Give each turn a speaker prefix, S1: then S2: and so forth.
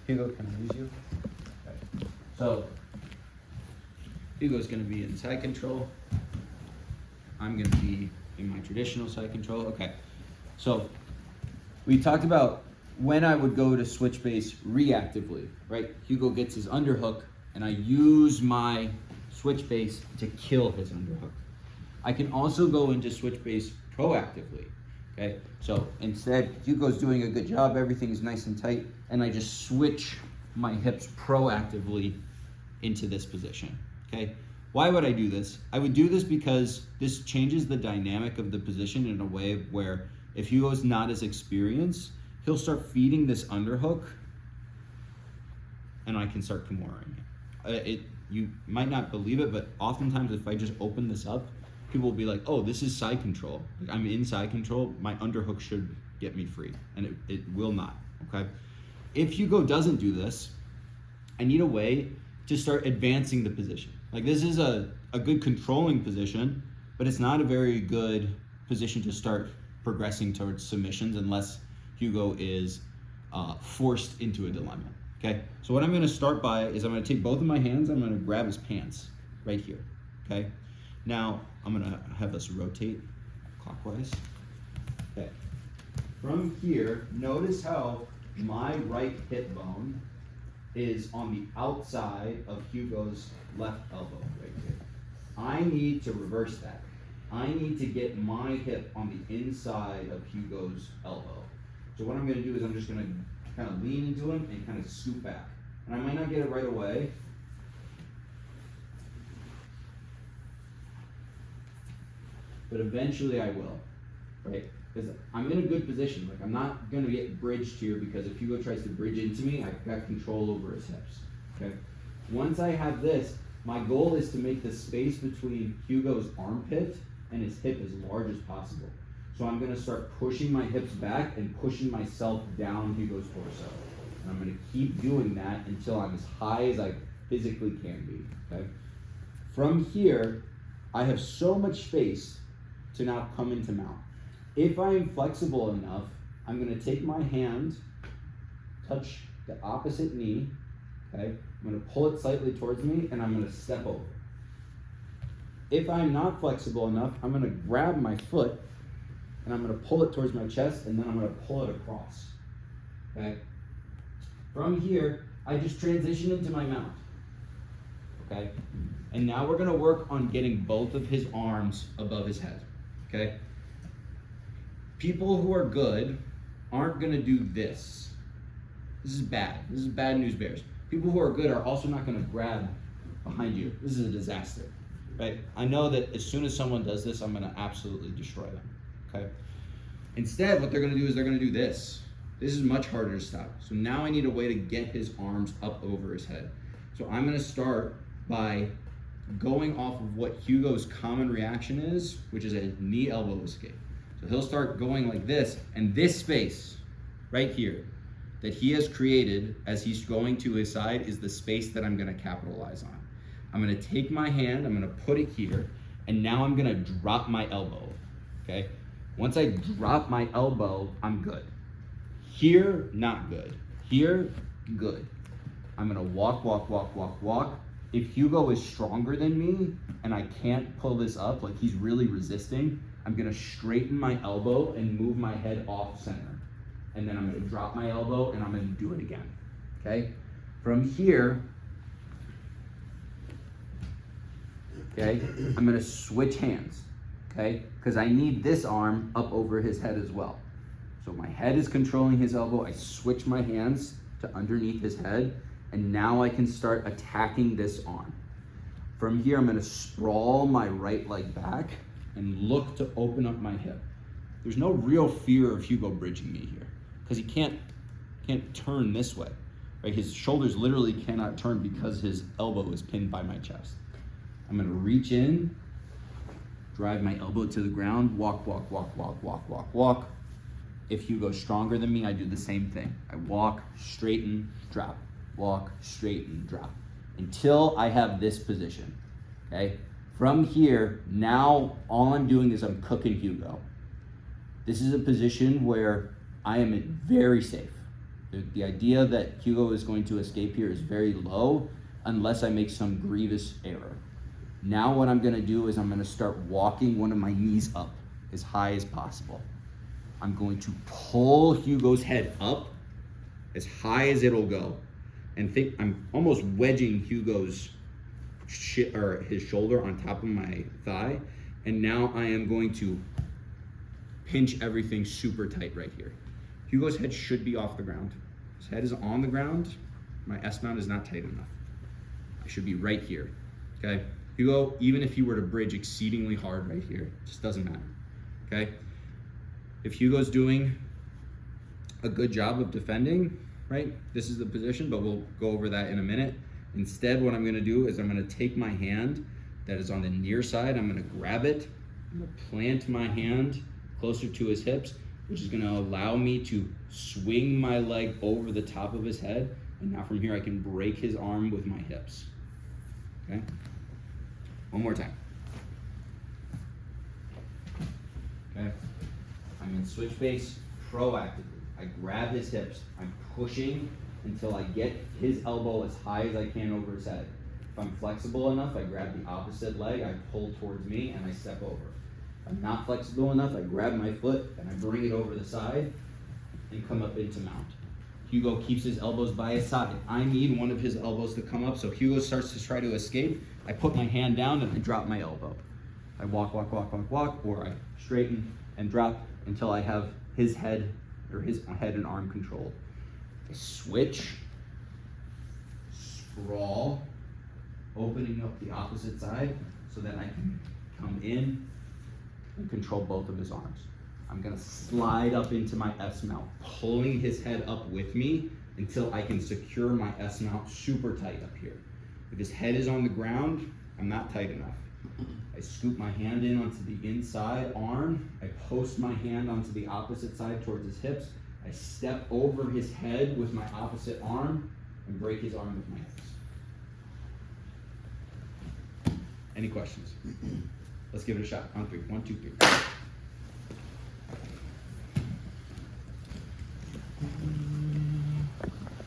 S1: Hugo, can I use you? Okay. So, Hugo's gonna be in side control. I'm gonna be in my traditional side control. Okay. So, we talked about when I would go to switch base reactively, right? Hugo gets his underhook, and I use my switch base to kill his underhook. I can also go into switch base proactively, okay? So instead, Hugo's doing a good job, everything is nice and tight, and I just switch my hips proactively into this position, okay? Why would I do this? I would do this because this changes the dynamic of the position in a way where if Hugo's not as experienced, he'll start feeding this underhook, and I can start Kimuring it. You might not believe it, but oftentimes if I just open this up, people will be like, oh, this is side control. Like, I'm in side control, my underhook should get me free, and it will not, okay? If Hugo doesn't do this, I need a way to start advancing the position. Like, this is a good controlling position, but it's not a very good position to start progressing towards submissions unless Hugo is forced into a dilemma, okay? So what I'm gonna start by is I'm gonna take both of my hands, I'm gonna grab his pants right here, okay? Now, I'm gonna have us rotate clockwise. Okay. From here, notice how my right hip bone is on the outside of Hugo's left elbow right here. I need to reverse that. I need to get my hip on the inside of Hugo's elbow. So what I'm gonna do is I'm just gonna kind of lean into him and kind of scoop back. And I might not get it right away, but eventually I will, right? Because I'm in a good position. Like, I'm not gonna get bridged here because if Hugo tries to bridge into me, I've got control over his hips, okay? Once I have this, my goal is to make the space between Hugo's armpit and his hip as large as possible. So I'm gonna start pushing my hips back and pushing myself down Hugo's torso. And I'm gonna keep doing that until I'm as high as I physically can be, okay? From here, I have so much space to now come into mount. If I am flexible enough, I'm gonna take my hand, touch the opposite knee, okay? I'm gonna pull it slightly towards me and I'm gonna step over. If I'm not flexible enough, I'm gonna grab my foot and I'm gonna pull it towards my chest and then I'm gonna pull it across, okay? From here, I just transition into my mount, okay? And now we're gonna work on getting both of his arms above his head, okay? People who are good aren't gonna do this. This is bad. This is bad news bears. People who are good are also not gonna grab behind you. This is a disaster, right? I know that as soon as someone does this, I'm gonna absolutely destroy them, okay? Instead, what they're gonna do is they're gonna do this. This is much harder to stop. So now I need a way to get his arms up over his head. So I'm gonna start by going off of what Hugo's common reaction is, which is a knee elbow escape. So he'll start going like this, and this space right here that he has created as he's going to his side is the space that I'm gonna capitalize on. I'm gonna take my hand, I'm gonna put it here, and now I'm gonna drop my elbow, okay? Once I drop my elbow, I'm good. Here, not good. Here, good. I'm gonna walk, walk, walk, walk, walk. If Hugo is stronger than me and I can't pull this up, like he's really resisting, I'm gonna straighten my elbow and move my head off center. And then I'm gonna drop my elbow and I'm gonna do it again, okay? From here, okay, I'm gonna switch hands, okay? Because I need this arm up over his head as well. So my head is controlling his elbow, I switch my hands to underneath his head, and now I can start attacking this arm. From here, I'm gonna sprawl my right leg back and look to open up my hip. There's no real fear of Hugo bridging me here because he can't turn this way, right? His shoulders literally cannot turn because his elbow is pinned by my chest. I'm gonna reach in, drive my elbow to the ground, walk, walk, walk, walk, walk, walk, walk. If Hugo's stronger than me, I do the same thing. I walk, straighten, drop, walk, straighten, drop, until I have this position, okay? From here, now all I'm doing is I'm cooking Hugo. This is a position where I am very safe. The idea that Hugo is going to escape here is very low unless I make some grievous error. Now what I'm gonna do is I'm gonna start walking one of my knees up as high as possible. I'm going to pull Hugo's head up as high as it'll go. And think I'm almost wedging Hugo's his shoulder on top of my thigh. And now I am going to pinch everything super tight right here. Hugo's head should be off the ground. His head is on the ground. My S-mount is not tight enough. I should be right here, okay? Hugo, even if you were to bridge exceedingly hard right here, it just doesn't matter, okay? If Hugo's doing a good job of defending, right, this is the position, but we'll go over that in a minute. Instead, what I'm gonna do is I'm gonna take my hand that is on the near side, I'm gonna grab it, I'm gonna plant my hand closer to his hips, which is gonna allow me to swing my leg over the top of his head, and now from here I can break his arm with my hips, okay? One more time. Okay, I'm in switch base proactively. I grab his hips, I'm pushing until I get his elbow as high as I can over his head. If I'm flexible enough, I grab the opposite leg, I pull towards me, and I step over. If I'm not flexible enough, I grab my foot and I bring it over the side and come up into mount. Hugo keeps his elbows by his side. I need one of his elbows to come up, so Hugo starts to try to escape. I put my hand down and I drop my elbow. I walk, walk, walk, walk, walk, or I straighten and drop until I have his head and arm controlled. I switch, sprawl, opening up the opposite side so that I can come in and control both of his arms. I'm gonna slide up into my S-mount, pulling his head up with me until I can secure my S-mount super tight up here. If his head is on the ground, I'm not tight enough. I scoop my hand in onto the inside arm, I post my hand onto the opposite side towards his hips, I step over his head with my opposite arm and break his arm with my hips. Any questions? Let's give it a shot. On three. 1, 2, 3.